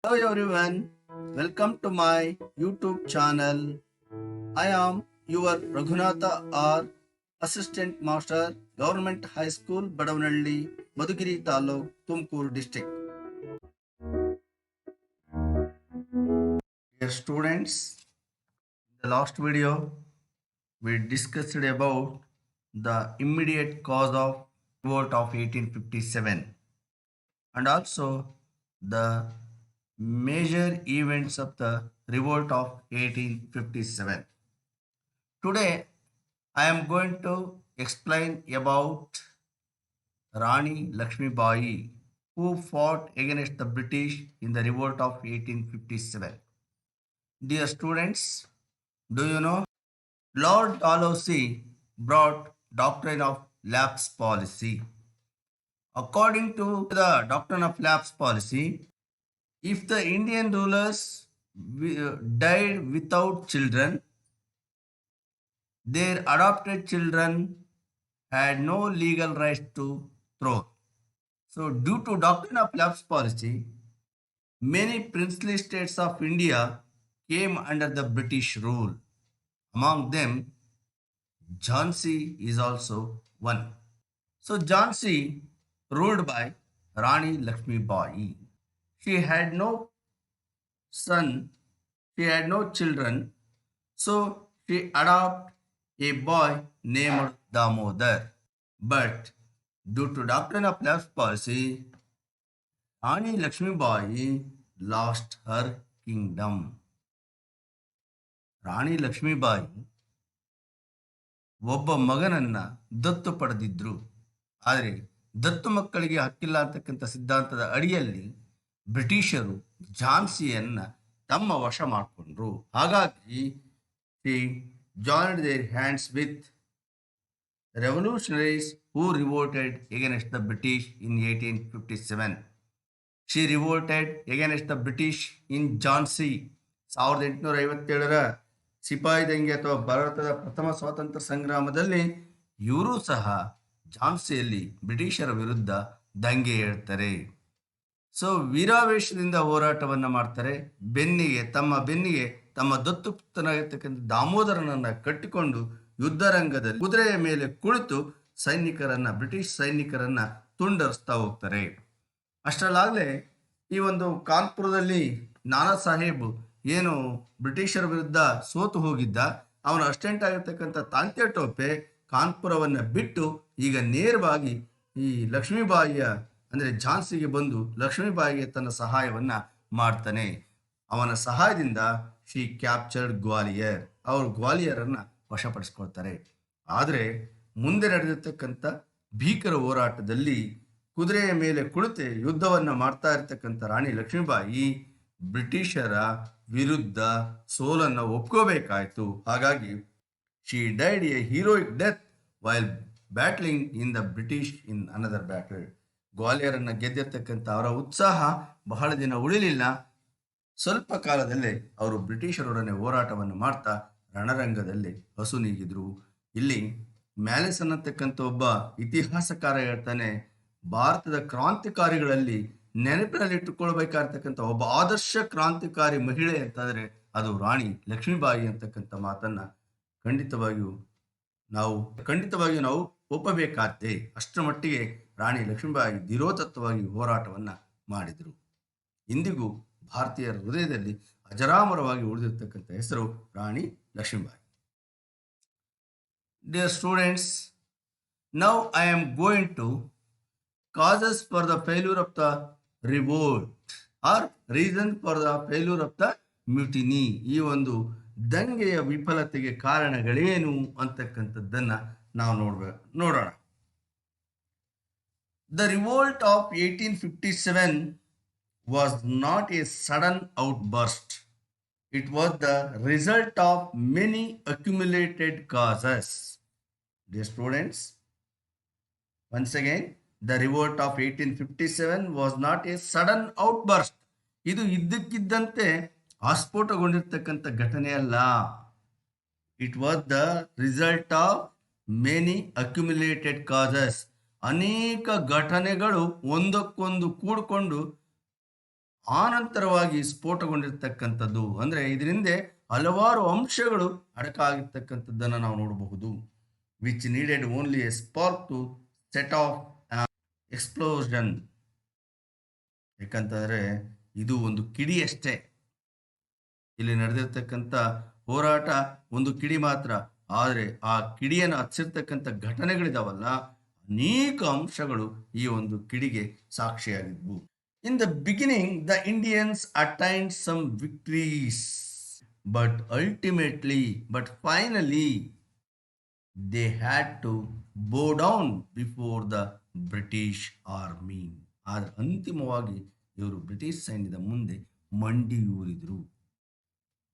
Hello everyone, welcome to my YouTube channel. I am your Raghunatha R, Assistant Master, Government High School, Badavanalli, Madugiri Taluk, Tumkur District. Dear students, in the last video, we discussed about the immediate cause of revolt of 1857 and also the major events of the revolt of 1857. Today, I am going to explain about Rani Lakshmi Bai, who fought against the British in the revolt of 1857. Dear students, do you know Lord Dalhousie brought doctrine of lapse policy. According to the doctrine of lapse policy, if the Indian rulers died without children, their adopted children had no legal right to throne. So, due to doctrine of lapse policy, many princely states of India came under the British rule. Among them, Jhansi is also one. So, Jhansi ruled by Rani Lakshmi Bai. She had no son, she had no children, so she adopted a boy named Damodar. But due to doctrine of lapse policy, Rani Lakshmi Bai lost her kingdom. Rani Lakshmibai ಒಬ್ಬ ಮಗನನ್ನ ದತ್ತು ಪಡೆದಿದ್ರು. ಆದರೆ ದತ್ತು ಮಕ್ಕಳಿಗೆ ಹಕ್ಕಿಲ್ಲ ಅಂತಕ್ಕಂಥ ಸಿದ್ಧಾಂತದ ಅಡಿಯಲ್ಲಿ ಬ್ರಿಟಿಷರು ಝಾನ್ಸಿಯನ್ನ ತಮ್ಮ ವಶ ಮಾಡಿಕೊಂಡ್ರು. ಹಾಗಾಗಿ she joined their hands with revolutionaries who revolted against the British in 1857. She revolted against the British in Jhansi. 1857ರ ಸಿಪಾಯಿ ದಂಗೆ ಅಥವಾ ಭಾರತದ ಪ್ರಥಮ ಸ್ವಾತಂತ್ರ್ಯ ಸಂಗ್ರಾಮದಲ್ಲಿ ಇವರು ಸಹ ಝಾನ್ಸಿಯಲ್ಲಿ ಬ್ರಿಟಿಷರ ವಿರುದ್ಧ ದಂಗೆ ಏಳ್ತಾರೆ. ಸೊ ವೀರಾವೇಶದಿಂದ ಹೋರಾಟವನ್ನು ಮಾಡ್ತಾರೆ. ಬೆನ್ನಿಗೆ ತಮ್ಮ ದತ್ತು ಪುತ್ರನಾಗಿರ್ತಕ್ಕಂಥ ದಾಮೋದರನನ್ನ ಕಟ್ಟಿಕೊಂಡು ಯುದ್ಧ ರಂಗದಲ್ಲಿ ಕುದುರೆಯ ಮೇಲೆ ಕುಳಿತು ಬ್ರಿಟಿಷ್ ಸೈನಿಕರನ್ನ ತುಂಡರಿಸ್ತಾ ಹೋಗ್ತಾರೆ. ಅಷ್ಟರಲ್ಲಾಗಲೇ ಈ ಒಂದು ಕಾನ್ಪುರದಲ್ಲಿ ನಾನಾ ಸಾಹೇಬ್ ಏನು ಬ್ರಿಟಿಷರ ವಿರುದ್ಧ ಸೋತು ಹೋಗಿದ್ದ, ಅವನ ಅಸ್ಟೆಂಟ್ ಆಗಿರ್ತಕ್ಕಂಥ ತಾಂತ್ಯ ಟೋಪೆ ಕಾನ್ಪುರವನ್ನು ಬಿಟ್ಟು ಈಗ ನೇರವಾಗಿ ಈ ಲಕ್ಷ್ಮೀಬಾಯಿಯ ಅಂದರೆ ಝಾನ್ಸಿಗೆ ಬಂದು ಲಕ್ಷ್ಮೀಬಾಯಿಗೆ ತನ್ನ ಸಹಾಯವನ್ನ ಮಾಡ್ತಾನೆ. ಅವನ ಸಹಾಯದಿಂದ ಶಿ ಕ್ಯಾಪ್ಚರ್ಡ್ ಗ್ವಾಲಿಯರ್, ಅವರು ಗ್ವಾಲಿಯರನ್ನ ವಶಪಡಿಸ್ಕೊಳ್ತಾರೆ. ಆದರೆ ಮುಂದೆ ನಡೆದಿರ್ತಕ್ಕಂಥ ಭೀಕರ ಹೋರಾಟದಲ್ಲಿ ಕುದುರೆಯ ಮೇಲೆ ಕುಳಿತು ಯುದ್ಧವನ್ನ ಮಾಡ್ತಾ ಇರ್ತಕ್ಕಂಥ ರಾಣಿ ಲಕ್ಷ್ಮೀಬಾಯಿ ಬ್ರಿಟಿಷರ ವಿರುದ್ಧ ಸೋಲನ್ನು ಒಪ್ಕೋಬೇಕಾಯಿತು. ಹಾಗಾಗಿ she died a heroic death while battling in the British in another battle. ಗ್ವಾಲಿಯರನ್ನು ಗೆದ್ದಿರ್ತಕ್ಕಂಥ ಅವರ ಉತ್ಸಾಹ ಬಹಳ ದಿನ ಉಳಿಲಿಲ್ಲ. ಸ್ವಲ್ಪ ಕಾಲದಲ್ಲೇ ಅವರು ಬ್ರಿಟಿಷರೊಡನೆ ಹೋರಾಟವನ್ನು ಮಾಡ್ತಾ ರಣರಂಗದಲ್ಲಿ ಹಸುನೀಗಿದ್ರು. ಇಲ್ಲಿ ಮ್ಯಾಲಿಸ್ ಅನ್ನತಕ್ಕಂಥ ಒಬ್ಬ ಇತಿಹಾಸಕಾರ ಹೇಳ್ತಾನೆ, ಭಾರತದ ಕ್ರಾಂತಿಕಾರಿಗಳಲ್ಲಿ ನೆನಪಿನಲ್ಲಿಟ್ಟುಕೊಳ್ಬೇಕಾಗಿರ್ತಕ್ಕಂಥ ಒಬ್ಬ ಆದರ್ಶ ಕ್ರಾಂತಿಕಾರಿ ಮಹಿಳೆ ಅಂತಂದ್ರೆ ಅದು ರಾಣಿ ಲಕ್ಷ್ಮೀಬಾಯಿ ಅಂತಕ್ಕಂಥ ಮಾತನ್ನ ಖಂಡಿತವಾಗಿಯೂ ನಾವು ಒಪ್ಪಬೇಕಾದ್ದೇ. ಅಷ್ಟರ ಮಟ್ಟಿಗೆ ರಾಣಿ ಲಕ್ಷ್ಮೀಬಾಯಿ ಧೀರೋತತ್ವವಾಗಿ ಹೋರಾಟವನ್ನ ಮಾಡಿದರು. ಇಂದಿಗೂ ಭಾರತೀಯರ ಹೃದಯದಲ್ಲಿ ಅಜರಾಮರವಾಗಿ ಉಳಿದಿರ್ತಕ್ಕಂಥ ಹೆಸರು Rani Lakshmibai. Dear students, now I am going to causes for the failure of the revolt or reason for the failure of the mutiny. ಈ ಒಂದು ದಂಗೆಯ ವಿಫಲತೆಗೆ ಕಾರಣಗಳೇನು ಅಂತಕ್ಕಂಥದ್ದನ್ನ ನಾವು ನೋಡೋಣ. The revolt of 1857 was not a sudden outburst. It was the result of many accumulated causes. Dear students, once again, the revolt of 1857 was not a sudden outburst. ಇದು ಇದ್ದಕ್ಕಿದ್ದಂತೆ ಆಸ್ಫೋಟಗೊಂಡಿರ್ತಕ್ಕಂಥ ಘಟನೆ ಅಲ್ಲ. It was the result of many accumulated causes. ಅನೇಕ ಘಟನೆಗಳು ಒಂದಕ್ಕೊಂದು ಕೂಡಿಕೊಂಡು ಆನಂತರವಾಗಿ ಸ್ಫೋಟಗೊಂಡಿರ್ತಕ್ಕಂಥದ್ದು. ಅಂದರೆ ಇದರಿಂದ ಹಲವಾರು ಅಂಶಗಳು ಅಡಕಾಗಿರ್ತಕ್ಕಂಥದ್ದನ್ನು ನಾವು ನೋಡಬಹುದು. Which needed only a spark to set off explosion. ಯಾಕಂತಂದರೆ ಇದು ಒಂದು ಕಿಡಿ ಅಷ್ಟೇ. ಇಲ್ಲಿ ನಡೆದಿರ್ತಕ್ಕಂಥ ಹೋರಾಟ ಒಂದು ಕಿಡಿ ಮಾತ್ರ. ಆದರೆ ಆ ಕಿಡಿಯನ್ನು ಹಚ್ಚಿರ್ತಕ್ಕಂಥ ಘಟನೆಗಳಿದಾವಲ್ಲ, ಅನೇಕ ಅಂಶಗಳು ಈ ಒಂದು ಕಿಡಿಗೆ ಸಾಕ್ಷಿಯಾಗಿದ್ವು. In the beginning, the Indians attained some victories, but finally, they had to bow down before the British army. ಆದರೆ ಅಂತಿಮವಾಗಿ ಇವರು ಬ್ರಿಟಿಷ್ ಸೈನ್ಯದ ಮುಂದೆ ಮಂಡಿಯೂರಿದರು.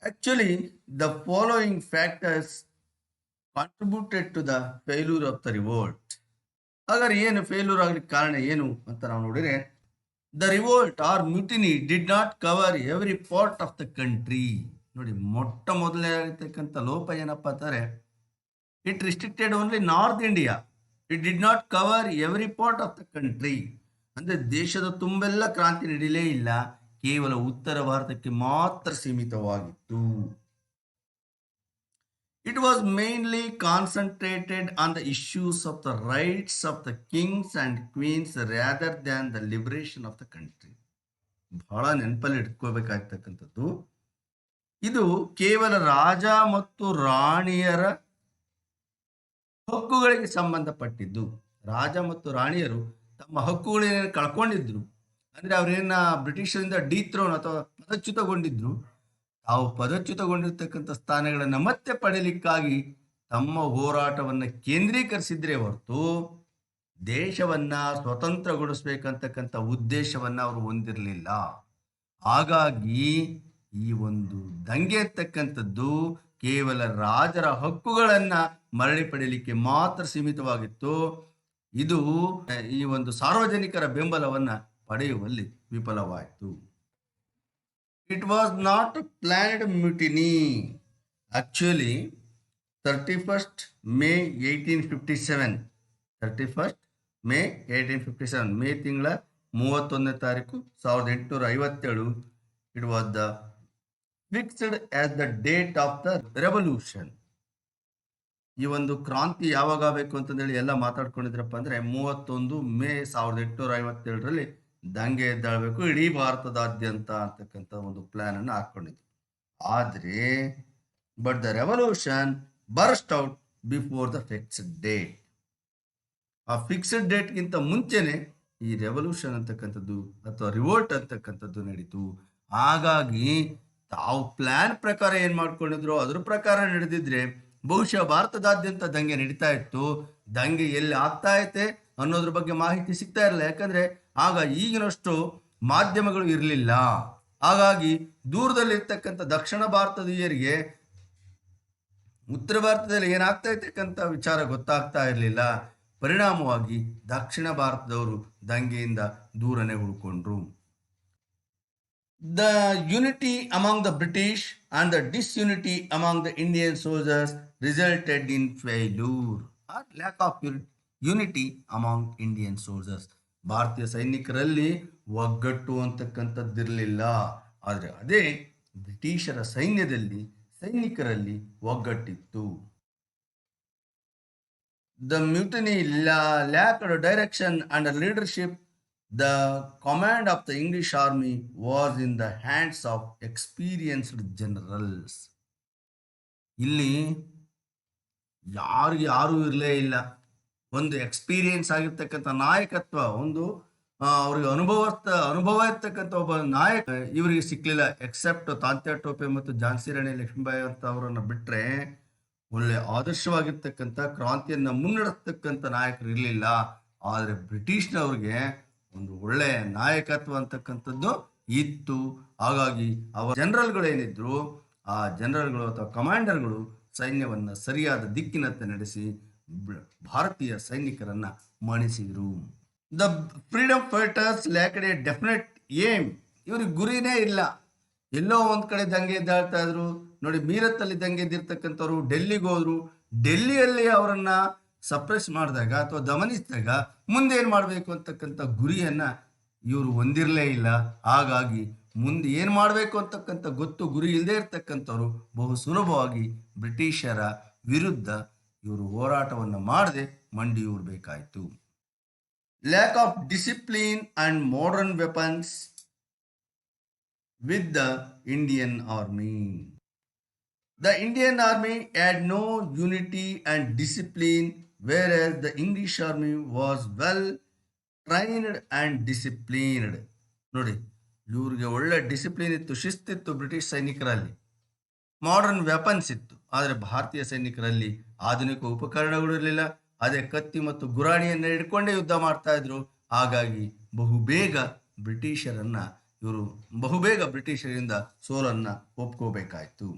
Actually, the following factors contributed to the failure of the revolt. ಹಾಗಾದ್ರೆ ಏನು failure ಆಗಲಿಕ್ಕೆ ಕಾರಣ ಏನು ಅಂತ ನಾವು ನೋಡಿದ್ರೆ, the revolt or mutiny did not cover every part of the country. ನೋಡಿ, ಮೊಟ್ಟ ಮೊದಲನೇ ಆಗಿರ್ತಕ್ಕಂಥ ಲೋಪ ಏನಪ್ಪ ಅಂತಾರೆ, it restricted only north India. It did not cover every part of the country. ಅಂದರೆ ದೇಶದ ತುಂಬೆಲ್ಲ ಕ್ರಾಂತಿ ನಡೀಲೇ ಇಲ್ಲ, ಕೇವಲ ಉತ್ತರ ಭಾರತಕ್ಕೆ ಮಾತ್ರ ಸೀಮಿತವಾಗಿತ್ತು. It was mainly concentrated on the issues of the rights of the kings and queens rather than the liberation of the country. ಬಹಳ ನೆನಪಲ್ಲಿ ಇಟ್ಕೋಬೇಕಾಗ್ತಕ್ಕಂಥದ್ದು, ಇದು ಕೇವಲ ರಾಜ ಮತ್ತು ರಾಣಿಯರ ಹಕ್ಕುಗಳಿಗೆ ಸಂಬಂಧಪಟ್ಟಿದ್ದು. ರಾಜ ಮತ್ತು ರಾಣಿಯರು ತಮ್ಮ ಹಕ್ಕುಗಳೇನು ಕಳ್ಕೊಂಡಿದ್ರು, ಅಂದರೆ ಅವರೇನ ಬ್ರಿಟಿಷರಿಂದ ಡಿಥ್ರೋನ್ ಅಥವಾ ಪದಚ್ಯುತಗೊಂಡಿದ್ರು, ತಾವು ಪದಚ್ಯುತಗೊಂಡಿರ್ತಕ್ಕಂಥ ಸ್ಥಾನಗಳನ್ನು ಮತ್ತೆ ಪಡೆಯಲಿಕ್ಕಾಗಿ ತಮ್ಮ ಹೋರಾಟವನ್ನು ಕೇಂದ್ರೀಕರಿಸಿದ್ರೆ ಹೊರತು ದೇಶವನ್ನು ಸ್ವತಂತ್ರಗೊಳಿಸ್ಬೇಕಂತಕ್ಕಂಥ ಉದ್ದೇಶವನ್ನು ಅವರು ಹೊಂದಿರಲಿಲ್ಲ. ಹಾಗಾಗಿ ಈ ಒಂದು ದಂಗೆ ಇರ್ತಕ್ಕಂಥದ್ದು ಕೇವಲ ರಾಜರ ಹಕ್ಕುಗಳನ್ನು ಮರಳಿ ಪಡೆಯಲಿಕ್ಕೆ ಮಾತ್ರ ಸೀಮಿತವಾಗಿತ್ತು. ಇದು ಈ ಒಂದು ಸಾರ್ವಜನಿಕರ ಬೆಂಬಲವನ್ನು ಪಡೆಯುವಲ್ಲಿ ವಿಫಲವಾಯಿತು. It was not a planned mutiny. Actually, 31st May 1857, 31st May 1857, May ತಿಂಗಳ 31ನೇ ತಾರೀಕು 1857, it was the fixed as the date of the revolution. ಈ ಒಂದು ಕ್ರಾಂತಿ ಯಾವಾಗ ಆಗಬೇಕು ಅಂತಂದೇಳಿ ಎಲ್ಲ ಮಾತಾಡ್ಕೊಂಡಿದ್ರಪ್ಪ ಅಂದರೆ 31 ಮೇ 1857ರಲ್ಲಿ ದಂಗೆ ಎದ್ದಾಳಬೇಕು ಇಡೀ ಭಾರತದಾದ್ಯಂತ ಅಂತಕ್ಕಂಥ ಒಂದು ಪ್ಲಾನ್ ಅನ್ನು ಹಾಕೊಂಡಿದ್ರು. ಆದರೆ but the revolution burst out before the fixed date. ಆ ಫಿಕ್ಸ್ಡ್ ಡೇಟ್ಗಿಂತ ಮುಂಚೆನೆ ಈ ರೆವಲ್ಯೂಷನ್ ಅಂತಕ್ಕಂಥದ್ದು ಅಥವಾ ರಿವೋಲ್ಟ್ ಅಂತಕ್ಕಂಥದ್ದು ನಡೀತು. ಹಾಗಾಗಿ ತಾವು ಪ್ಲಾನ್ ಪ್ರಕಾರ ಏನು ಮಾಡ್ಕೊಂಡಿದ್ರು ಅದ್ರ ಪ್ರಕಾರ ನಡೆದಿದ್ರೆ ಬಹುಶಃ ಭಾರತದಾದ್ಯಂತ ದಂಗೆ ನಡೀತಾ ಇತ್ತು. ದಂಗೆ ಎಲ್ಲಿ ಆಗ್ತಾ ಐತೆ ಅನ್ನೋದ್ರ ಬಗ್ಗೆ ಮಾಹಿತಿ ಸಿಗ್ತಾ ಇರಲಿಲ್ಲ, ಯಾಕಂದ್ರೆ ಆಗ ಈಗಿನಷ್ಟು ಮಾಧ್ಯಮಗಳು ಇರಲಿಲ್ಲ. ಹಾಗಾಗಿ ದೂರದಲ್ಲಿರ್ತಕ್ಕಂಥ ದಕ್ಷಿಣ ಭಾರತದೀಯರಿಗೆ ಉತ್ತರ ಭಾರತದಲ್ಲಿ ಏನಾಗ್ತಾ ಇರ್ತಕ್ಕಂಥ ವಿಚಾರ ಗೊತ್ತಾಗ್ತಾ ಇರಲಿಲ್ಲ. ಪರಿಣಾಮವಾಗಿ ದಕ್ಷಿಣ ಭಾರತದವರು ದಂಗೆಯಿಂದ ದೂರನೇ ಉಳ್ಕೊಂಡ್ರು. The unity among the British and the disunity among the Indian soldiers resulted in failure or lack of unity among Indian soldiers. ಭಾರತೀಯ ಸೈನಿಕರಲ್ಲಿ ಒಗ್ಗಟ್ಟು ಅಂತಕ್ಕಂಥದ್ದಿರಲಿಲ್ಲ, ಆದರೆ ಅದೇ ಬ್ರಿಟಿಷರ ಸೈನಿಕರಲ್ಲಿ ಒಗ್ಗಟ್ಟಿತ್ತು. The mutiny lacked direction and leadership. The command of the English army was in the hands of experienced generals. ಇಲ್ಲಿ ಯಾರು ಇರಲೇ ಇಲ್ಲ. ಒಂದು ಎಕ್ಸ್ಪೀರಿಯನ್ಸ್ ಆಗಿರ್ತಕ್ಕಂಥ ನಾಯಕತ್ವ, ಒಂದು ಅವ್ರಿಗೆ ಅನುಭವ ಇರ್ತಕ್ಕಂಥ ಒಬ್ಬ ನಾಯಕ ಇವರಿಗೆ ಸಿಕ್ಕಲಿಲ್ಲ. ಎಕ್ಸೆಪ್ಟ್ ತಾತ್ಯಾ ಟೋಪೆ ಮತ್ತು ಝಾನ್ಸಿ ರಾಣಿ ಲಕ್ಷ್ಮೀಬಾಯಿ ಅಂತ ಅವರನ್ನು ಬಿಟ್ಟರೆ ಒಳ್ಳೆ ಆದರ್ಶವಾಗಿರ್ತಕ್ಕಂಥ ಕ್ರಾಂತಿಯನ್ನು ಮುನ್ನಡೆಸ್ತಕ್ಕಂಥ ನಾಯಕರು ಇರಲಿಲ್ಲ. ಆದರೆ ಬ್ರಿಟಿಷ್ನವ್ರಿಗೆ ಒಂದು ಒಳ್ಳೆ ನಾಯಕತ್ವ ಅಂತಕ್ಕಂಥದ್ದು ಇತ್ತು. ಹಾಗಾಗಿ ಅವರ ಜನರಲ್ಗಳೇನಿದ್ರು ಆ ಜನರಲ್ಗಳು ಅಥವಾ ಕಮಾಂಡರ್ಗಳು ಸೈನ್ಯವನ್ನು ಸರಿಯಾದ ದಿಕ್ಕಿನತ್ತ ನಡೆಸಿ ಭಾರತೀಯ ಸೈನಿಕರನ್ನ ಮಣಿಸಿದ್ರು. The freedom fighters lacked a definite aim. ಇವ್ರಿಗೆ ಗುರಿನೇ ಇಲ್ಲ, ಎಲ್ಲೋ ಒಂದು ಕಡೆ ದಂಗೆ ಎದ್ದಾಳ್ತಾ ಇದ್ರು. ನೋಡಿ, ಮೀರತ್ತಲ್ಲಿ ದಂಗೆ ಎದ್ದಿರ್ತಕ್ಕಂಥವ್ರು ಡೆಲ್ಲಿಗೆ ಹೋದ್ರು. ಡೆಲ್ಲಿಯಲ್ಲಿ ಅವರನ್ನ ಸಪ್ರೆಸ್ ಮಾಡಿದಾಗ ಅಥವಾ ದಮನಿಸಿದಾಗ ಮುಂದೆ ಏನು ಮಾಡಬೇಕು ಅಂತಕ್ಕಂಥ ಗುರಿಯನ್ನ ಇವರು ಹೊಂದಿರಲೇ ಇಲ್ಲ. ಹಾಗಾಗಿ ಮುಂದೆ ಏನು ಮಾಡಬೇಕು ಅಂತಕ್ಕಂಥ ಗೊತ್ತು ಗುರಿ ಇಲ್ಲದೆ ಇರ್ತಕ್ಕಂಥವ್ರು ಬಹು ಸುಲಭವಾಗಿ ಬ್ರಿಟಿಷರ ವಿರುದ್ಧ ಇವರು ಹೋರಾಟವನ್ನು ಮಾಡದೆ ಮಂಡಿಯೂರಬೇಕಾಯಿತು. Lack of discipline and modern weapons with the Indian Army. The Indian Army had no unity and discipline, whereas the English Army was well trained and disciplined. ನೋಡಿ, ಇವ್ರಿಗೆ ಒಳ್ಳೆ ಡಿಸಿಪ್ಲಿನ್ ಇತ್ತು, ಶಿಸ್ತಿತ್ತು ಬ್ರಿಟಿಷ್ ಸೈನಿಕರಲ್ಲಿ, ಮಾಡರ್ನ್ ವೆಪನ್ಸ್ ಇತ್ತು. ಆದರೆ ಭಾರತೀಯ ಸೈನಿಕರಲ್ಲಿ ಆಧುನಿಕ ಉಪಕರಣಗಳು ಇರಲಿಲ್ಲ. ಅದೇ ಕತ್ತಿ ಮತ್ತು ಗುರಾಣಿಯನ್ನು ಹಿಡ್ಕೊಂಡೇ ಯುದ್ಧ ಮಾಡ್ತಾ ಇದ್ರು. ಹಾಗಾಗಿ ಬಹುಬೇಗ ಬ್ರಿಟಿಷರಿಂದ ಸೋಲನ್ನು ಒಪ್ಕೋಬೇಕಾಯಿತು.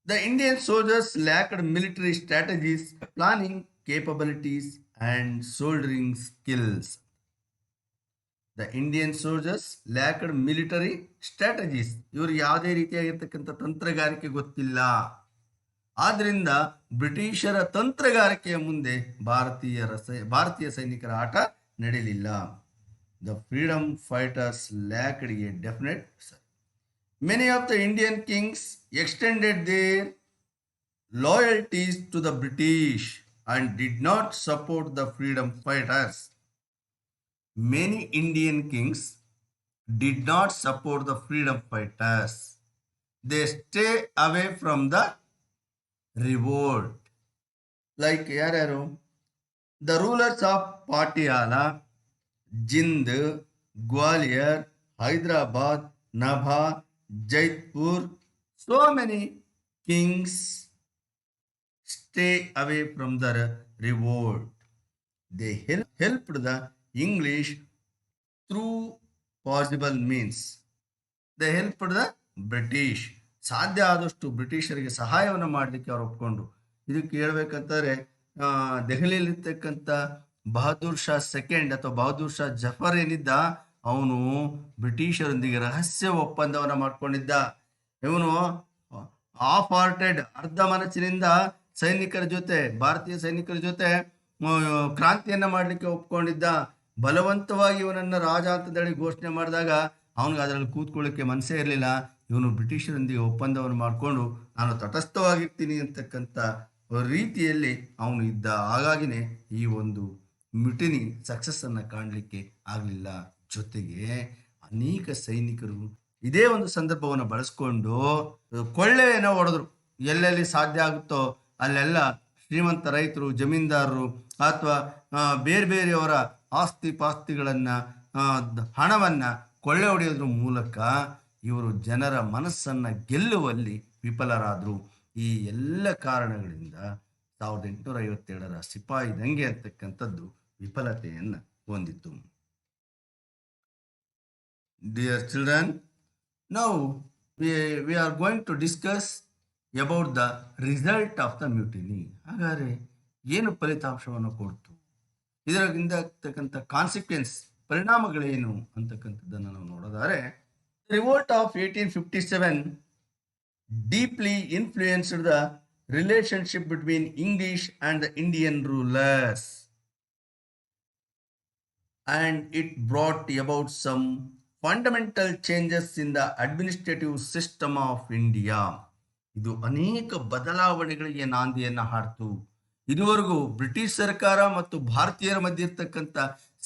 The Indian soldiers lacked military strategies, planning capabilities and soldiering skills. The Indian soldiers lacked military strategies. ಇವರು ಯಾವುದೇ ರೀತಿಯಾಗಿರ್ತಕ್ಕಂಥ ತಂತ್ರಗಾರಿಕೆ ಗೊತ್ತಿಲ್ಲ. ಆದ್ರಿಂದ ಬ್ರಿಟಿಷರ ತಂತ್ರಗಾರಿಕೆಯ ಮುಂದೆ ಭಾರತೀಯ ಸೈನಿಕರ ಆಟ ನಡೆಯಲಿಲ್ಲ. The freedom fighters lacked a definite. Many of the Indian kings extended their loyalties to the British and did not support the freedom fighters. Many Indian kings did not support the freedom fighters. They stay away from the revolt. Like ಯಾರ್ಯಾರು? The rulers of Patiala, Jind, Gwalior, Hyderabad, Nabha, Jaipur, so many kings stay away from the revolt. They helped the English through possible means. They helped the British. ಸಾಧ್ಯ ಆದಷ್ಟು ಬ್ರಿಟಿಷರಿಗೆ ಸಹಾಯವನ್ನು ಮಾಡಲಿಕ್ಕೆ ಅವರು ಒಪ್ಕೊಂಡ್ರು. ಇದಕ್ಕೆ ಹೇಳ್ಬೇಕಂತಂದರೆ ದೆಹಲಿಯಲ್ಲಿರ್ತಕ್ಕಂಥ Bahadur Shah second ಅಥವಾ ಬಹದ್ದೂರ್ ಶಾ ಜಫರ್ ಏನಿದ್ದ, ಅವನು ಬ್ರಿಟಿಷರೊಂದಿಗೆ ರಹಸ್ಯ ಒಪ್ಪಂದವನ್ನು ಮಾಡ್ಕೊಂಡಿದ್ದ. ಇವನು ಹಾಫ್ ಹಾರ್ಟೆಡ್, ಅರ್ಧ ಮನಸ್ಸಿನಿಂದ ಭಾರತೀಯ ಸೈನಿಕರ ಜೊತೆ ಕ್ರಾಂತಿಯನ್ನು ಮಾಡಲಿಕ್ಕೆ ಒಪ್ಕೊಂಡಿದ್ದ. ಬಲವಂತವಾಗಿ ಇವನನ್ನು ರಾಜ ಅಂತೇಳಿ ಘೋಷಣೆ ಮಾಡಿದಾಗ ಅವನಿಗೆ ಅದರಲ್ಲಿ ಕೂತ್ಕೊಳ್ಳಿಕ್ಕೆ ಮನಸ್ಸೇ ಇರಲಿಲ್ಲ. ಇವನು ಬ್ರಿಟಿಷರೊಂದಿಗೆ ಒಪ್ಪಂದವನ್ನು ಮಾಡಿಕೊಂಡು ನಾನು ತಟಸ್ಥವಾಗಿರ್ತೀನಿ ಅಂತಕ್ಕಂಥ ರೀತಿಯಲ್ಲಿ ಅವನು ಇದ್ದ. ಹಾಗಾಗಿನೇ ಈ ಒಂದು ಮ್ಯುಟಿನಿ ಸಕ್ಸಸ್ಸನ್ನು ಕಾಣಲಿಕ್ಕೆ ಆಗಲಿಲ್ಲ. ಜೊತೆಗೆ ಅನೇಕ ಸೈನಿಕರು ಇದೇ ಒಂದು ಸಂದರ್ಭವನ್ನು ಬಳಸ್ಕೊಂಡು ಕೊಳ್ಳೆಯನ್ನು ಹೊಡೆದ್ರು. ಎಲ್ಲೆಲ್ಲಿ ಸಾಧ್ಯ ಆಗುತ್ತೋ ಅಲ್ಲೆಲ್ಲ ಶ್ರೀಮಂತ ರೈತರು, ಜಮೀನ್ದಾರರು ಅಥವಾ ಬೇರೆ ಬೇರೆಯವರ ಆಸ್ತಿ ಪಾಸ್ತಿಗಳನ್ನು, ಹಣವನ್ನು ಕೊಳ್ಳೆ ಹೊಡೆಯೋದ್ರ ಮೂಲಕ ಇವರು ಜನರ ಮನಸ್ಸನ್ನು ಗೆಲ್ಲುವಲ್ಲಿ ವಿಫಲರಾದರು. ಈ ಎಲ್ಲ ಕಾರಣಗಳಿಂದ 1857ರ ಸಿಪಾಯಿ ದಂಗೆ ಅಂತಕ್ಕಂಥದ್ದು ವಿಫಲತೆಯನ್ನು ಹೊಂದಿತು. Dear children, now we are going to discuss about the result of the mutiny. ಹಾಗಾದರೆ ಏನು ಫಲಿತಾಂಶವನ್ನು ಕೊಡ್ತು, ಇದರಿಂದ ಆಗ್ತಕ್ಕಂಥ ಕಾನ್ಸಿಕ್ವೆನ್ಸ್, ಪರಿಣಾಮಗಳೇನು ಅಂತಕ್ಕಂಥದ್ದನ್ನು ನಾವು ನೋಡೋದಾದರೆ, revolt of 1857 deeply influenced the relationship between English and the Indian rulers, and it brought about some fundamental changes in the administrative system of India. ಇದು ಅನೇಕ ಬದಲಾವಣೆಗಳಿಗೆ ನಾಂದಿಯನ್ನು ಹಾಡ್ತು. ಇದುವರೆಗೂ ಬ್ರಿಟಿಷ್ ಸರ್ಕಾರ ಮತ್ತು ಭಾರತೀಯರ ಮಧ್ಯೆ ಇರ್ತಕ್ಕಂಥ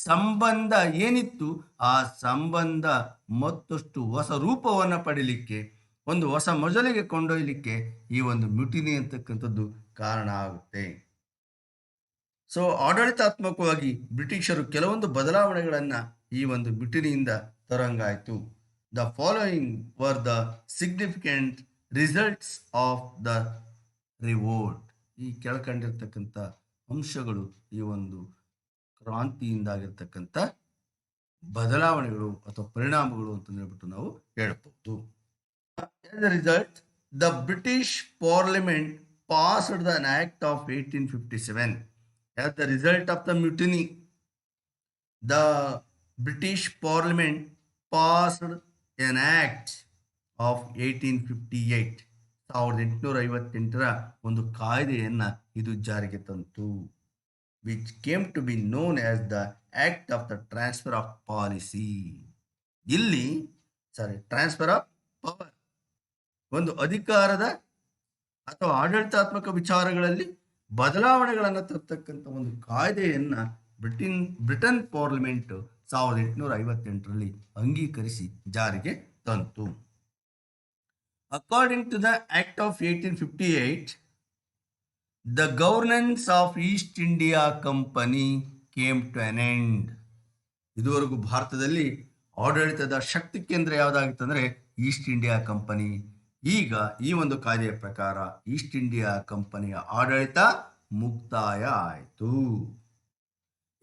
ಸಂಬಂಧ ಏನಿತ್ತು, ಆ ಸಂಬಂಧ ಮತ್ತಷ್ಟು ಹೊಸ ರೂಪವನ್ನು ಪಡೀಲಿಕ್ಕೆ, ಒಂದು ಹೊಸ ಮೊದಲಿಗೆ ಕೊಂಡೊಯ್ಯಲಿಕ್ಕೆ ಈ ಒಂದು ಮ್ಯುಟಿನಿ ಅಂತಕ್ಕಂಥದ್ದು ಕಾರಣ ಆಗುತ್ತೆ. ಸೊ ಆಡಳಿತಾತ್ಮಕವಾಗಿ ಬ್ರಿಟಿಷರು ಕೆಲವೊಂದು ಬದಲಾವಣೆಗಳನ್ನು ಈ ಒಂದು ಮ್ಯುಟಿನಿಯಿಂದ ತರಂಗಾಯಿತು. The following were the significant results of the revolt. ಈ ಕೆಳಕಂಡಿರ್ತಕ್ಕಂಥ ಅಂಶಗಳು ಈ ಒಂದು ಕ್ರಾಂತಿಯಿಂದಾಗಿರ್ತಕ್ಕಂಥ ಬದಲಾವಣೆಗಳು ಅಥವಾ ಪರಿಣಾಮಗಳು ಅಂತ ಹೇಳ್ಬಿಟ್ಟು ನಾವು ಹೇಳ್ಬೋದು. As a result, the British Parliament passed the Act of 1857. As the result of the mutiny, the British Parliament passed an Act of 1858. 1858ರ ಒಂದು ಕಾಯ್ದೆಯನ್ನು ಇದು ಜಾರಿಗೆ ತಂತು, which came to be known as the Act of the Transfer of Policy. ಇಲ್ಲಿ transfer of power, ಒಂದು ಅಧಿಕಾರದ ಅಥವಾ ಆಡಳಿತಾತ್ಮಕ ವಿಚಾರಗಳಲ್ಲಿ ಬದಲಾವಣೆಗಳನ್ನು ತರ್ತಕ್ಕಂಥ ಒಂದು ಕಾಯ್ದೆಯನ್ನ ಬ್ರಿಟನ್ ಪಾರ್ಲಿಮೆಂಟ್ 1858ರಲ್ಲಿ ಅಂಗೀಕರಿಸಿ ಜಾರಿಗೆ ತಂತು. According to the act of 1858, the governance of East India Company came to an end. ಇದುವರೆಗೂ ಭಾರತದಲ್ಲಿ ಆಡಳಿತದ ಶಕ್ತಿ ಕೇಂದ್ರ ಯಾವುದಾಗಿತ್ತಂದ್ರೆ ಈಸ್ಟ್ ಇಂಡಿಯಾ ಕಂಪನಿ. ಈಗ ಈ ಒಂದು ಕಾಯ್ದೆಯ ಪ್ರಕಾರ ಈಸ್ಟ್ ಇಂಡಿಯಾ ಕಂಪನಿಯ ಆಡಳಿತ ಮುಕ್ತಾಯ ಆಯಿತು.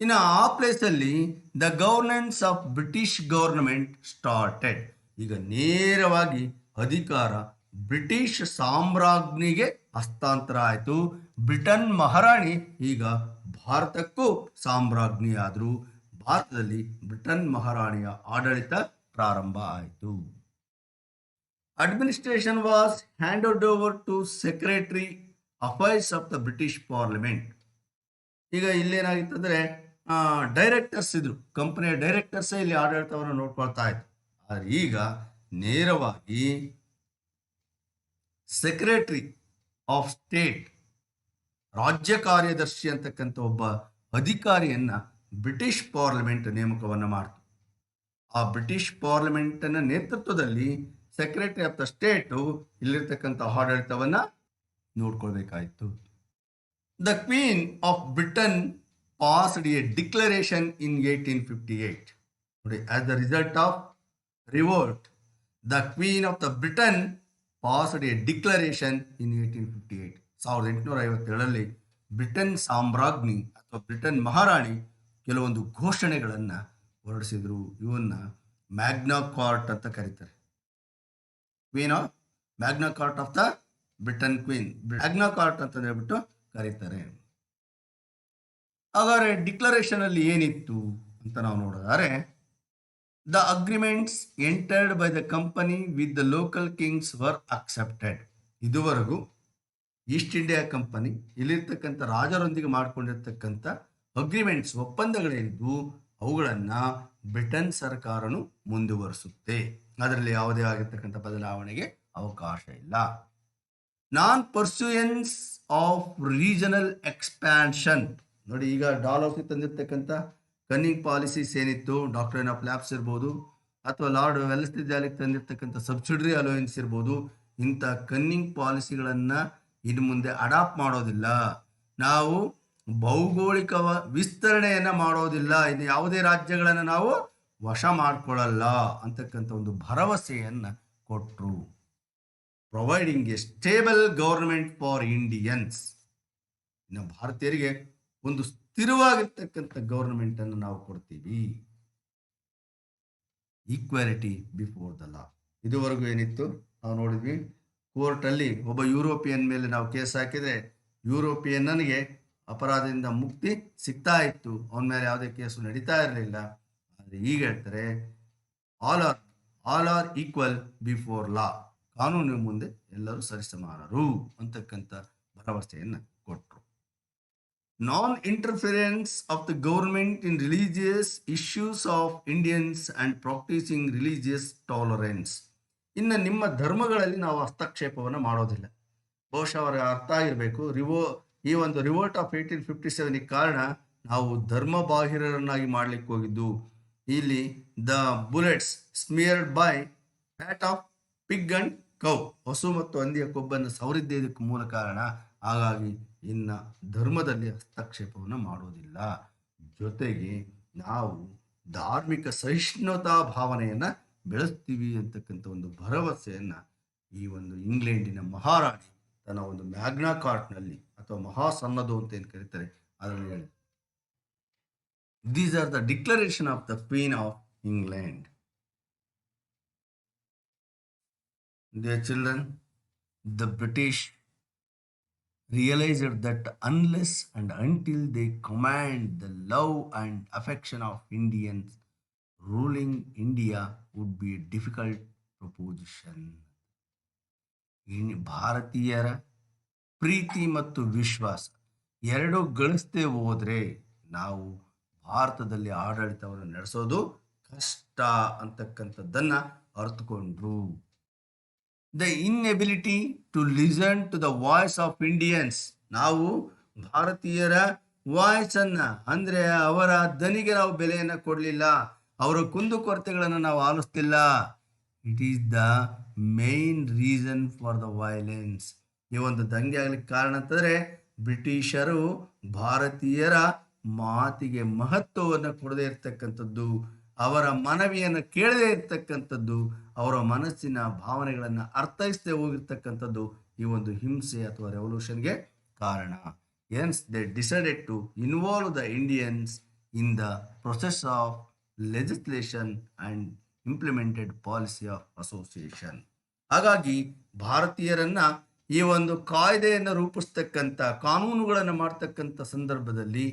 ಇನ್ನು ಆ ಪ್ಲೇಸಲ್ಲಿ the governance of British government started. ಈಗ ನೇರವಾಗಿ ಅಧಿಕಾರ ಬ್ರಿಟಿಷ್ ಸಾಮ್ರಾಜ್ಞಿಗೆ ಹಸ್ತಾಂತರ ಆಯಿತು. ಬ್ರಿಟನ್ ಮಹಾರಾಣಿ ಈಗ ಭಾರತಕ್ಕೂ ಸಾಮ್ರಾಜ್ಞಿ ಆದರು. ಭಾರತದಲ್ಲಿ ಬ್ರಿಟನ್ ಮಹಾರಾಣಿಯ ಆಡಳಿತ ಪ್ರಾರಂಭ ಆಯಿತು. Administration was handed over to Secretary Affairs of the British Parliament. ಈಗ ಇಲ್ಲೇನಾಗಿತ್ತಂದ್ರೆ ಡೈರೆಕ್ಟರ್ಸ್ ಇದ್ರು, ಕಂಪನಿಯ ಡೈರೆಕ್ಟರ್ಸೇ ಇಲ್ಲಿ ಆಡಳಿತವನ್ನು ನೋಡ್ಕೊಳ್ತಾ ಇತ್ತು. ಆದರೆ ಈಗ ನೇರವಾಗಿ ಸೆಕ್ರೆಟರಿ ಆಫ್ ಸ್ಟೇಟ್, ರಾಜ್ಯ ಕಾರ್ಯದರ್ಶಿ ಅಂತಕ್ಕಂಥ ಒಬ್ಬ ಅಧಿಕಾರಿಯನ್ನ ಬ್ರಿಟಿಷ್ ಪಾರ್ಲಿಮೆಂಟ್ ನೇಮಕವನ್ನು ಮಾಡಿತು. ಆ ಬ್ರಿಟಿಷ್ ಪಾರ್ಲಿಮೆಂಟ್ನ ನೇತೃತ್ವದಲ್ಲಿ ಸೆಕ್ರೆಟರಿ ಆಫ್ ದ ಸ್ಟೇಟು ಇಲ್ಲಿರ್ತಕ್ಕಂಥ ಆಡಳಿತವನ್ನ ನೋಡ್ಕೊಳ್ಬೇಕಾಯಿತು. The queen of Britain passed a declaration in 1858. ನೋಡಿ, as the result of revolt, the queen of the Britain passed a declaration in 1858. 1857ರಲ್ಲಿ ಬ್ರಿಟನ್ ಸಾಮ್ರಾಜ್ಞಿ ಅಥವಾ ಬ್ರಿಟನ್ ಮಹಾರಾಣಿ ಕೆಲವೊಂದು ಘೋಷಣೆಗಳನ್ನು ಹೊರಡಿಸಿದ್ರು. ಇವನ್ನ ಮ್ಯಾಗ್ನಾ ಕಾರ್ಟ್ ಅಂತ ಕರೀತಾರೆ. Queen of Magna Carta of the Britain queen, Magna Carta ಅಂತ ಹೇಳ್ಬಿಟ್ಟು ಕರೀತಾರೆ. ಹಾಗಾದ್ರೆ ಡಿಕ್ಲರೇಷನ್ ಅಲ್ಲಿ ಏನಿತ್ತು ಅಂತ ನಾವು ನೋಡಿದರೆ, the agreements entered by the company with the local Kings var accepted. ಇದುವರೆಗೂ ಈಸ್ಟ್ ಇಂಡಿಯಾ ಕಂಪನಿ ಇಲ್ಲಿರ್ತಕ್ಕಂಥ ರಾಜರೊಂದಿಗೆ ಮಾಡಿಕೊಂಡಿರ್ತಕ್ಕಂಥ ಅಗ್ರಿಮೆಂಟ್ಸ್, ಒಪ್ಪಂದಗಳೇನಿದ್ದು ಅವುಗಳನ್ನು ಬ್ರಿಟನ್ ಸರ್ಕಾರನು ಮುಂದುವರಿಸುತ್ತೆ. ಅದರಲ್ಲಿ ಯಾವುದೇ ಆಗಿರ್ತಕ್ಕಂಥ ಬದಲಾವಣೆಗೆ ಅವಕಾಶ ಇಲ್ಲ. ನಾನ್ ಪರ್ಸ್ಯೂಯನ್ಸ್ ಆಫ್ ರೀಜನಲ್ ಎಕ್ಸ್ಪ್ಯಾನ್ಷನ್. ನೋಡಿ, ಈಗ ಡಾಲರ್ಸ್ ತಂದಿರ್ತಕ್ಕಂಥ ಕನ್ನಿಂಗ್ ಪಾಲಿಸೀಸ್ ಏನಿತ್ತು, ಡಾಕ್ಟ್ರಿನ್ ಆಫ್ ಲ್ಯಾಬ್ಸ್ ಇರ್ಬೋದು ಅಥವಾ ಲಾರ್ಡ್ ವೆಲ್ಲೆಸ್ಲಿ ಜಾರಿಗೆ ತಂದಿರ್ತಕ್ಕಂಥ ಸಬ್ಸಿಡರಿ ಅಲೋಯನ್ಸ್ ಇರ್ಬೋದು, ಇಂಥ ಕನ್ನಿಂಗ್ ಪಾಲಿಸಿಗಳನ್ನು ಇನ್ನು ಮುಂದೆ ಅಡಾಪ್ಟ್ ಮಾಡೋದಿಲ್ಲ. ನಾವು ಭೌಗೋಳಿಕ ವಿಸ್ತರಣೆಯನ್ನು ಮಾಡೋದಿಲ್ಲ. ಇನ್ನು ಯಾವುದೇ ರಾಜ್ಯಗಳನ್ನು ನಾವು ವಶ ಮಾಡಿಕೊಳ್ಳಲ್ಲ ಅಂತಕ್ಕಂಥ ಒಂದು ಭರವಸೆಯನ್ನು ಕೊಟ್ಟರು. Providing A stable government for Indians. ಇನ್ನು ಭಾರತೀಯರಿಗೆ ಒಂದು ಸ್ಥಿರವಾಗಿರ್ತಕ್ಕಂಥ ಗವರ್ಮೆಂಟ್ ಅನ್ನು ನಾವು ಕೊಡ್ತೀವಿ. Equality before the law. ಇದುವರೆಗೂ ಏನಿತ್ತು ನಾವು ನೋಡಿದ್ವಿ, ಕೋರ್ಟಲ್ಲಿ ಒಬ್ಬ ಯುರೋಪಿಯನ್ ಮೇಲೆ ನಾವು ಕೇಸ್ ಹಾಕಿದರೆ ಯುರೋಪಿಯನ್ನನಿಗೆ ಅಪರಾಧದಿಂದ ಮುಕ್ತಿ ಸಿಗ್ತಾ ಇತ್ತು, ಅವನ ಮೇಲೆ ಯಾವುದೇ ಕೇಸು ನಡೀತಾ ಇರಲಿಲ್ಲ. ಆದರೆ ಈಗ ಹೇಳ್ತಾರೆ all are equal before law, ಕಾನೂನಿನ ಮುಂದೆ ಎಲ್ಲರೂ ಸರಿಸಮಾನರು ಅಂತಕ್ಕಂಥ ಭರವಸೆಯನ್ನು ಕೊಟ್ಟರು. Non interference of the government in religious issues of Indians and practising religious tolerance. ಇನ್ನು ನಿಮ್ಮ ಧರ್ಮಗಳಲ್ಲಿ ನಾವು ಹಸ್ತಕ್ಷೇಪವನ್ನು ಮಾಡೋದಿಲ್ಲ. ಬಹುಶಃ ಅವರ ಅರ್ಥ ಆಗಿರಬೇಕು, ಈ ಒಂದು ರಿವೋಲ್ಟ್ ಆಫ್ 1857 ಕಾರಣ ನಾವು ಧರ್ಮ ಬಾಹಿರರನ್ನಾಗಿ ಮಾಡ್ಲಿಕ್ಕೆ ಹೋಗಿದ್ದು. ಇಲ್ಲಿ the bullets smeared by fat of pig and cow, ಹಸು ಮತ್ತು ಹಂದಿಯ ಕೊಬ್ಬನ್ನು ಸವರಿದ್ದೇ ಇದಕ್ಕೆ ಮೂಲ ಕಾರಣ. ಹಾಗಾಗಿ ಇನ್ನು ಧರ್ಮದಲ್ಲಿ ಹಸ್ತಕ್ಷೇಪವನ್ನು ಮಾಡೋದಿಲ್ಲ. ಜೊತೆಗೆ ನಾವು ಧಾರ್ಮಿಕ ಸಹಿಷ್ಣುತಾ ಭಾವನೆಯನ್ನು ಬೆಳೆಸ್ತೀವಿ ಅಂತಕ್ಕಂಥ ಒಂದು ಭರವಸೆಯನ್ನು ಈ ಒಂದು ಇಂಗ್ಲೆಂಡಿನ ಮಹಾರಾಣಿ ತನ್ನ ಒಂದು ಮ್ಯಾಗ್ನಾ ಕಾರ್ಟ್ನಲ್ಲಿ ಅಥವಾ ಮಹಾಸನ್ನದು ಅಂತ ಏನು ಕರೀತಾರೆ ಅದರಲ್ಲಿ ಹೇಳಿ. These are the declaration of the queen of England. Dear children, the British realized that unless and until they command the love and affection of Indians, ruling India would be a difficult proposition. ಭಾರತೀಯರ ಪ್ರೀತಿ ಮತ್ತು ವಿಶ್ವಾಸ ಎರಡೂ ಗಳಿಸದೆ ಹೋದರೆ ನಾವು ಭಾರತದಲ್ಲಿ ಆಡಳಿತವನ್ನು ನಡೆಸೋದು ಕಷ್ಟ ಕಷ್ಟ ಅಂತಕ್ಕಂಥದ್ದನ್ನ ಅರ್ಥಕೊಂಡ್ರು. The inability to listen to the voice of Indians, ನಾವು ಭಾರತೀಯರ ವಾಯ್ಸ್ ಅನ್ನ ಅಂದ್ರೆ ಅವರ ದನಿಗೆ ನಾವು ಬೆಲೆಯನ್ನ ಕೊಡಲಿಲ್ಲ, ಅವರ ಕುಂದುಕೊರತೆಗಳನ್ನು ನಾವು ಆಲಿಸ್ತಿಲ್ಲ. It is the main reason for the violence. ಈ ಒಂದು ದಂಗೆ ಆಗ್ಲಿಕ್ಕೆ ಕಾರಣ ಅಂತಂದ್ರೆ ಬ್ರಿಟಿಷರು ಭಾರತೀಯರ ಮಾತಿಗೆ ಮಹತ್ವವನ್ನು ಕೊಡದೇ ಇರ್ತಕ್ಕಂಥದ್ದು, ಅವರ ಮನವಿಯನ್ನು ಕೇಳದೇ ಇರ್ತಕ್ಕಂಥದ್ದು, ಅವರ ಮನಸ್ಸಿನ ಭಾವನೆಗಳನ್ನು ಅರ್ಥೈಸದೆ ಹೋಗಿರ್ತಕ್ಕಂಥದ್ದು ಈ ಒಂದು ಹಿಂಸೆ ಅಥವಾ ರೆವಲ್ಯೂಷನ್ಗೆ ಕಾರಣ. Hence they decided to involve the Indians in the process of legislation and implemented policy of association. ಹಾಗಾಗಿ ಭಾರತೀಯರನ್ನ ಈ ಒಂದು ಕಾಯ್ದೆಯನ್ನು ರೂಪಿಸ್ತಕ್ಕಂಥ, ಕಾನೂನುಗಳನ್ನು ಮಾಡ್ತಕ್ಕಂಥ ಸಂದರ್ಭದಲ್ಲಿ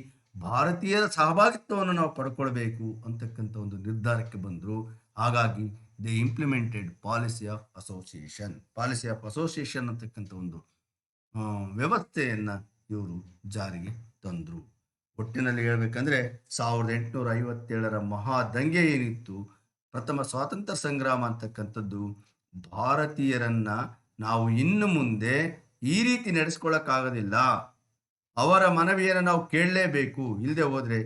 ಭಾರತೀಯರ ಸಹಭಾಗಿತ್ವವನ್ನು ನಾವು ಪಡ್ಕೊಳ್ಬೇಕು ಅಂತಕ್ಕಂಥ ಒಂದು ನಿರ್ಧಾರಕ್ಕೆ ಬಂದರು. ಹಾಗಾಗಿ they implemented policy of association ಅಂತಕ್ಕಂಥ ಒಂದು ವ್ಯವಸ್ಥೆಯನ್ನು ಇವರು ಜಾರಿಗೆ ತಂದರು. ಒಟ್ಟಿನಲ್ಲಿ ಹೇಳ್ಬೇಕಂದ್ರೆ 1857 ಮಹಾದಂಗೆ ಏನಿತ್ತು, ಪ್ರಥಮ ಸ್ವಾತಂತ್ರ್ಯ ಸಂಗ್ರಾಮ ಅಂತಕ್ಕಂಥದ್ದು, ಭಾರತೀಯರನ್ನ ನಾವು ಇನ್ನು ಮುಂದೆ ಈ ರೀತಿ ನಡೆಸ್ಕೊಳ್ಳೋಕ್ಕಾಗೋದಿಲ್ಲ, ಅವರ ಮನವಿಯನ್ನು ನಾವು ಕೇಳಲೇಬೇಕು, ಇಲ್ಲದೆ ಹೋದ್ರೆ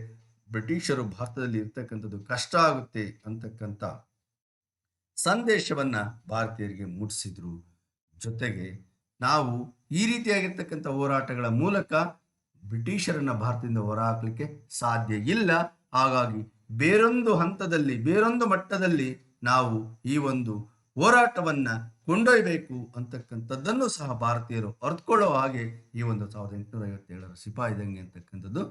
ಬ್ರಿಟಿಷರು ಭಾರತದಲ್ಲಿ ಇರ್ತಕ್ಕಂಥದ್ದು ಕಷ್ಟ ಆಗುತ್ತೆ ಅಂತಕ್ಕಂಥ ಸಂದೇಶವನ್ನ ಭಾರತೀಯರಿಗೆ ಮೂಡಿಸಿದ್ರು. ಜೊತೆಗೆ ನಾವು ಈ ರೀತಿಯಾಗಿರ್ತಕ್ಕಂಥ ಹೋರಾಟಗಳ ಮೂಲಕ ಬ್ರಿಟಿಷರನ್ನ ಭಾರತದಿಂದ ಹೊರಹಾಕಲಿಕ್ಕೆ ಸಾಧ್ಯ ಇಲ್ಲ. ಹಾಗಾಗಿ ಬೇರೊಂದು ಹಂತದಲ್ಲಿ, ಬೇರೊಂದು ಮಟ್ಟದಲ್ಲಿ ನಾವು ಈ ಒಂದು ಹೋರಾಟವನ್ನ ಕೊಂಡೊಯ್ಯಬೇಕು ಅಂತಕ್ಕಂಥದ್ದನ್ನು ಸಹ ಭಾರತೀಯರು ಅರ್ಥಕೊಳ್ಳೋ ಹಾಗೆ ಈ ಒಂದು 1857 ಸಿಪಾಯಿ ದಂಗೆ ಅಂತಕ್ಕಂಥದ್ದು